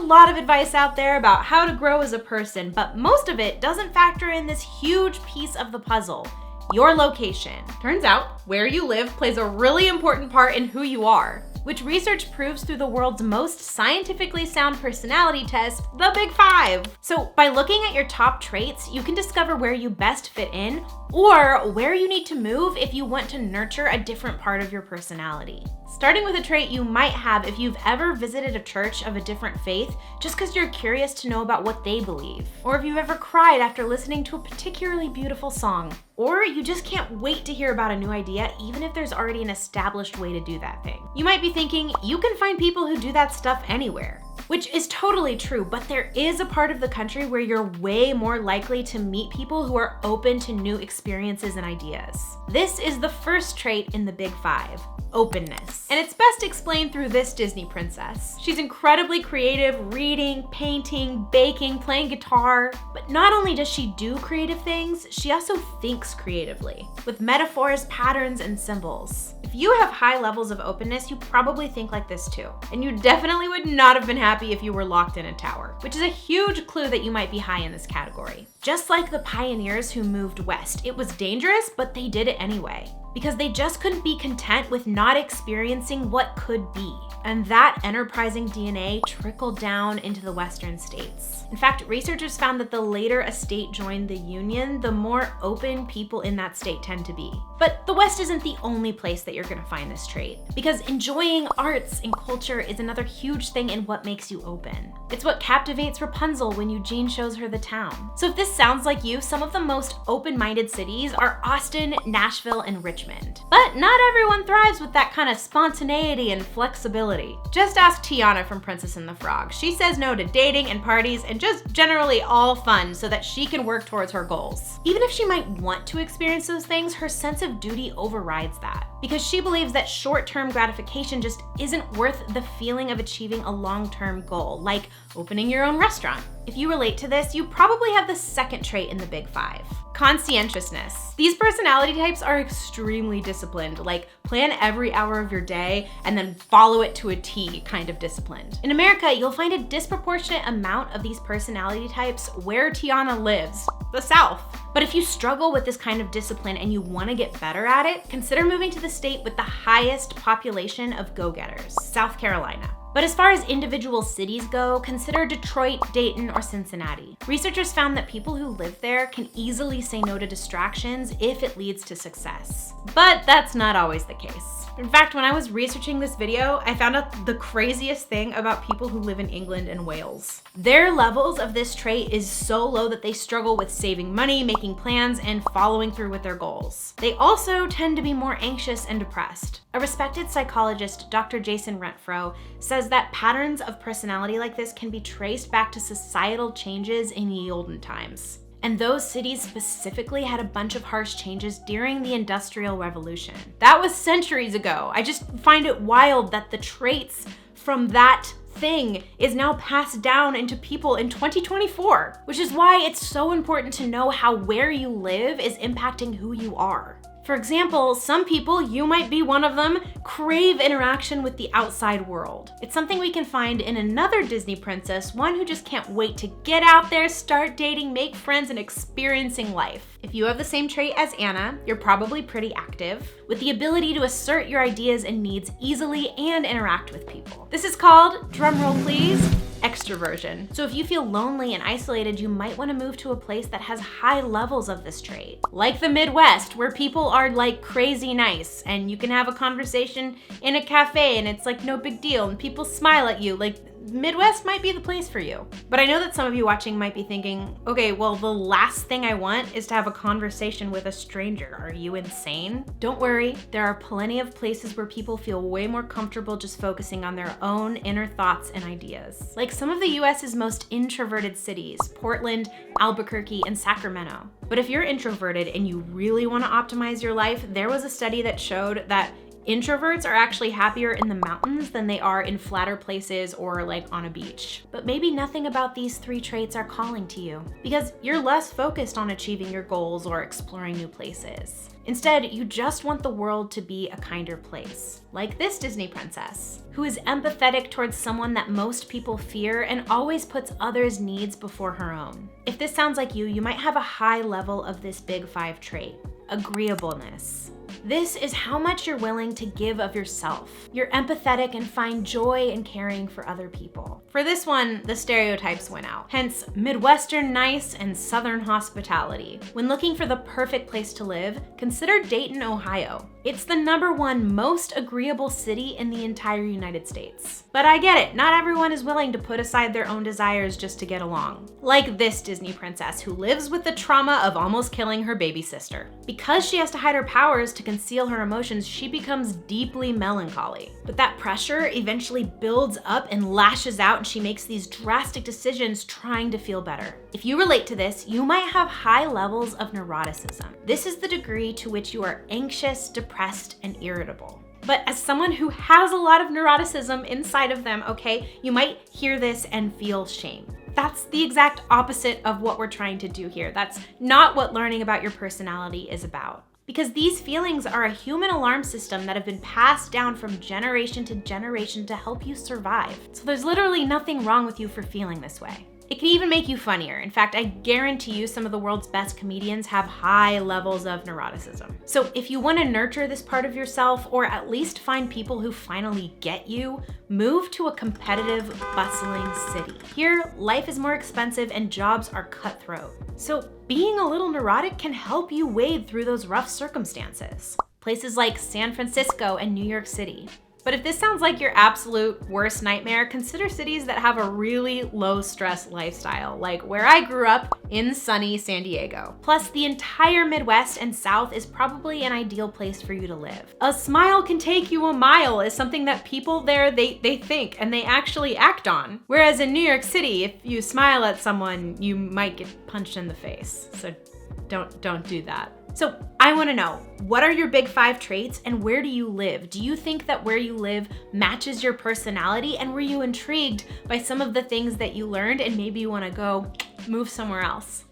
lot of advice out there about how to grow as a person, but most of it doesn't factor in this huge piece of the puzzle: your location. Turns out, where you live plays a really important part in who you are, which research proves through the world's most scientifically sound personality test, the Big Five. So by looking at your top traits, you can discover where you best fit in or where you need to move if you want to nurture a different part of your personality. Starting with a trait you might have if you've ever visited a church of a different faith just because you're curious to know about what they believe, or if you've ever cried after listening to a particularly beautiful song, or you just can't wait to hear about a new idea even if there's already an established way to do that thing. You might be thinking, you can find people who do that stuff anywhere, which is totally true, but there is a part of the country where you're way more likely to meet people who are open to new experiences and ideas. This is the first trait in the Big Five: openness. And it's best explained through this Disney princess. She's incredibly creative, reading, painting, baking, playing guitar. But not only does she do creative things, she also thinks creatively, with metaphors, patterns, and symbols. If you have high levels of openness, you probably think like this too. And you definitely would not have been happy if you were locked in a tower, which is a huge clue that you might be high in this category. Just like the pioneers who moved west, it was dangerous, but they did it anyway, because they just couldn't be content with not experiencing what could be. And that enterprising DNA trickled down into the Western states. In fact, researchers found that the later a state joined the Union, the more open people in that state tend to be. But the West isn't the only place that you're gonna find this trait, because enjoying arts and culture is another huge thing in what makes you open. It's what captivates Rapunzel when Eugene shows her the town. So if this sounds like you, some of the most open-minded cities are Austin, Nashville, and Richmond. But not everyone thrives with that kind of spontaneity and flexibility. Just ask Tiana from Princess and the Frog. She says no to dating and parties and just generally all fun so that she can work towards her goals. Even if she might want to experience those things, her sense of duty overrides that, because she believes that short-term gratification just isn't worth the feeling of achieving a long-term goal, like opening your own restaurant. If you relate to this, you probably have the second trait in the Big Five: conscientiousness. These personality types are extremely disciplined, like plan every hour of your day and then follow it to a T kind of disciplined. In America, you'll find a disproportionate amount of these personality types where Tiana lives, the South. But if you struggle with this kind of discipline and you want to get better at it, consider moving to the state with the highest population of go-getters, South Carolina. But as far as individual cities go, consider Detroit, Dayton, or Cincinnati. Researchers found that people who live there can easily say no to distractions if it leads to success. But that's not always the case. In fact, when I was researching this video, I found out the craziest thing about people who live in England and Wales. Their levels of this trait is so low that they struggle with saving money, making plans, and following through with their goals. They also tend to be more anxious and depressed. A respected psychologist, Dr. Jason Renfro, says that patterns of personality like this can be traced back to societal changes in ye olden times. And those cities specifically had a bunch of harsh changes during the Industrial Revolution. That was centuries ago. I just find it wild that the traits from that thing is now passed down into people in 2024, which is why it's so important to know how where you live is impacting who you are. For example, some people, you might be one of them, crave interaction with the outside world. It's something we can find in another Disney princess, one who just can't wait to get out there, start dating, make friends, and experiencing life. If you have the same trait as Anna, you're probably pretty active, with the ability to assert your ideas and needs easily and interact with people. This is called, drumroll please, extroversion. So if you feel lonely and isolated, you might want to move to a place that has high levels of this trait. Like the Midwest, where people are like crazy nice and you can have a conversation in a cafe and it's like no big deal and people smile at you. Like, Midwest might be the place for you. But I know that some of you watching might be thinking, okay, well, the last thing I want is to have a conversation with a stranger. Are you insane? Don't worry, there are plenty of places where people feel way more comfortable just focusing on their own inner thoughts and ideas. Like some of the US's most introverted cities, Portland, Albuquerque, and Sacramento. But if you're introverted and you really want to optimize your life, there was a study that showed that Introverts are actually happier in the mountains than they are in flatter places or like on a beach. But maybe nothing about these 3 traits are calling to you because you're less focused on achieving your goals or exploring new places. Instead, you just want the world to be a kinder place, like this Disney princess, who is empathetic towards someone that most people fear and always puts others' needs before her own. If this sounds like you might have a high level of this big 5 trait, agreeableness. This is how much you're willing to give of yourself. You're empathetic and find joy in caring for other people. For this one, the stereotypes went out. Hence, Midwestern nice and Southern hospitality. When looking for the perfect place to live, consider Dayton, Ohio. It's the #1 most agreeable city in the entire United States. But I get it, not everyone is willing to put aside their own desires just to get along. Like this Disney princess who lives with the trauma of almost killing her baby sister. Because she has to hide her powers to conceal her emotions, she becomes deeply melancholy. But that pressure eventually builds up and lashes out, and she makes these drastic decisions trying to feel better. If you relate to this, you might have high levels of neuroticism. This is the degree to which you are anxious, depressed, and irritable. But as someone who has a lot of neuroticism inside of them, okay, you might hear this and feel shame. That's the exact opposite of what we're trying to do here. That's not what learning about your personality is about. Because these feelings are a human alarm system that have been passed down from generation to generation to help you survive. So there's literally nothing wrong with you for feeling this way. It can even make you funnier. In fact, I guarantee you some of the world's best comedians have high levels of neuroticism. So if you want to nurture this part of yourself, or at least find people who finally get you, move to a competitive, bustling city. Here, life is more expensive and jobs are cutthroat. So being a little neurotic can help you wade through those rough circumstances. Places like San Francisco and New York City. But if this sounds like your absolute worst nightmare, consider cities that have a really low stress lifestyle, like where I grew up in sunny San Diego. Plus, the entire Midwest and South is probably an ideal place for you to live. A smile can take you a mile is something that people there, they think and they actually act on. Whereas in New York City, if you smile at someone, you might get punched in the face. So don't do that. So I wanna know, what are your big 5 traits and where do you live? Do you think that where you live matches your personality, and were you intrigued by some of the things that you learned and maybe you wanna go move somewhere else?